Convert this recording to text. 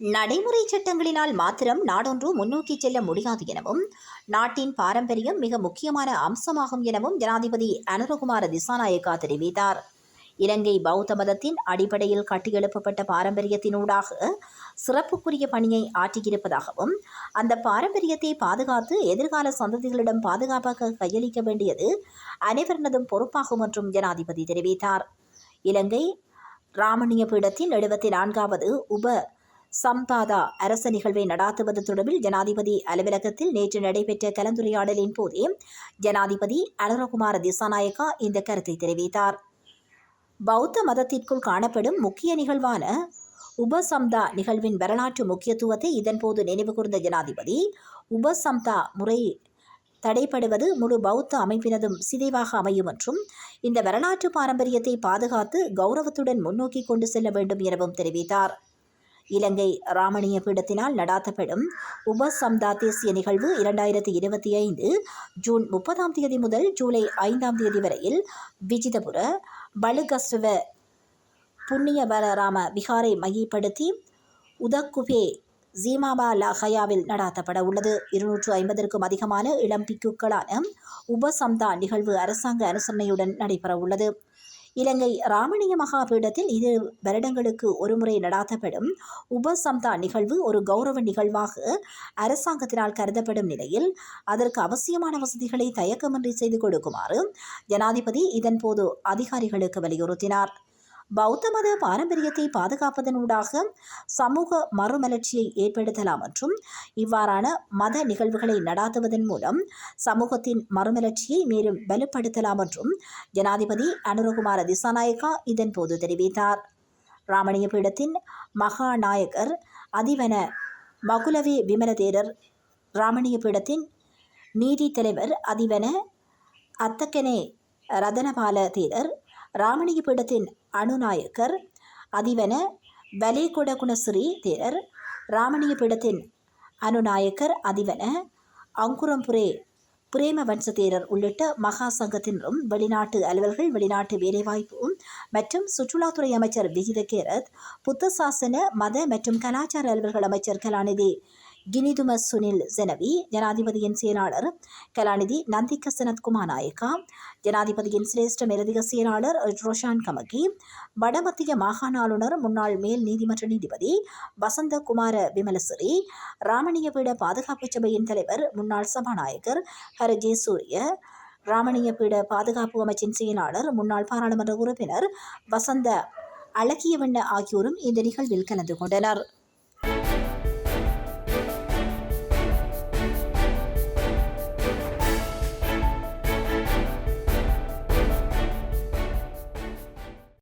நடைமுறை சட்டங்களினால் மாத்திரம் நாடொன்று முன்னோக்கி செல்ல முடியாது எனவும் நாட்டின் பாரம்பரியம் மிக முக்கியமான அம்சமாகும் எனவும் ஜனாதிபதி அனுரகுமார திசாநாயக்கா தெரிவித்தார். இலங்கை பௌத்த மதத்தின் அடிப்படையில் கட்டியெழுப்பப்பட்ட பாரம்பரியத்தினூடாக சிறப்புக்குரிய பணியை ஆற்றியிருப்பதாகவும் அந்த பாரம்பரியத்தை பாதுகாத்து எதிர்கால சந்ததிகளிடம் பாதுகாப்பாக கையளிக்க வேண்டியது அனைவரினதும் பொறுப்பாகும் என்றும் ஜனாதிபதி தெரிவித்தார். இலங்கை ராமணிய பீடத்தின் 74வது உப சம்பாதா அரச நிகழ்வை நடாத்துவது தொடர்பில் ஜனாதிபதி அலுவலகத்தில் நேற்று நடைபெற்ற கலந்துரையாடலின் போதே ஜனாதிபதி அனுரகுமார திசாநாயக்கா இந்த கருத்தை தெரிவித்தார். பௌத்த மதத்திற்குள் காணப்படும் முக்கிய நிகழ்வான உபசம்தா நிகழ்வின் வரலாற்று முக்கியத்துவத்தை இதன்போது நினைவு கூர்ந்த ஜனாதிபதி, உபசம்தா முறை தடைப்படுவது முழு பௌத்த அமைப்பினதும் சிதைவாக அமையும் என்றும் இந்த வரலாற்று பாரம்பரியத்தை பாதுகாத்து கௌரவத்துடன் முன்னோக்கி கொண்டு செல்ல வேண்டும் எனவும் தெரிவித்தார். இலங்கை ராமணிய பீடத்தினால் நடாத்தப்படும் உபசம்தா தேசிய நிகழ்வு 2025 ஜூன் 30 முதல் ஜூலை 5 வரையில் விஜிதபுர பலுகஸ்வ புண்ணியவராம விகாரை மையப்படுத்தி உதக்குபே ஜீமாபா லஹயாவில் நடாத்தப்பட உள்ளது. 250க்கும் அதிகமான இளம் பிக்குக்களான உபசம்தா நிகழ்வு அரசாங்க அனுசரணையுடன் நடைபெற உள்ளது. இலங்கை ராமணிய மகாபீடத்தில் 2 வருடங்களுக்கு ஒருமுறை நடாத்தப்படும் உபசம்தா நிகழ்வு ஒரு கௌரவ நிகழ்வாக அரசாங்கத்தினால் கருதப்படும் நிலையில் அதற்கு அவசியமான வசதிகளை தயக்கமின்றி செய்து கொடுக்குமாறு ஜனாதிபதி இதன்போது அதிகாரிகளுக்கு வலியுறுத்தினார். பௌத்த மத பாரம்பரியத்தை பாதுகாப்பதனூடாக சமூக மறுமலர்ச்சியை ஏற்படுத்தலாம் என்றும் இவ்வாறான மத நிகழ்வுகளை நடாத்துவதன் மூலம் சமூகத்தின் மறுமலர்ச்சியை மேலும் வலுப்படுத்தலாம் என்றும் ஜனாதிபதி அனுரகுமார திசாநாயக்கா இதன்போது தெரிவித்தார். ராமணிய பீடத்தின் மகாநாயகர் அதிவன மகுலவே விமல தேரர், ராமணிய பீடத்தின் நீதி தலைவர் அதிவன அத்தக்கனே ரதனபால தேரர், ராமணிய பீடத்தின் அனுநாயக்கர் அதிவன வலேகொடகுணசிறி தேரர், ராமணிய பீடத்தின் அனுநாயக்கர் அதிவன அங்குரம்புரே பிரேமவன்ச தேரர் உள்ளிட்ட மகா சங்கத்தினரும் வெளிநாட்டு அலுவலர்கள், வெளிநாட்டு வேலைவாய்ப்பு மற்றும் சுற்றுலாத்துறை அமைச்சர் விஜித கேரத், புத்த சாசன மத மற்றும் கலாச்சார அலுவலர்கள் அமைச்சர் கலாநிதி கினிதும சுனில் ஜெனவி, ஜனாதிபதியின் செயலாளர் கலாநிதி நந்திக சனத்குமார் நாயக்கா, ஜனாதிபதியின் சிரேஷ்ட மேலதிக செயலாளர் ரோஷான் கமகி, வடமத்திய மாகாண ஆளுநர் முன்னாள் மேல் நீதிமன்ற நீதிபதி வசந்த குமார விமலசிறி, ராமணிய பீட பாதுகாப்பு சபையின் தலைவர் முன்னாள் சபாநாயகர் ஹர ஜெயசூரிய, ராமணிய பீட பாதுகாப்பு அமைச்சின் செயலாளர் முன்னாள் பாராளுமன்ற உறுப்பினர் வசந்த அழகியவண்ண ஆகியோரும் இந்த நிகழ்வில் கலந்து கொண்டனர்.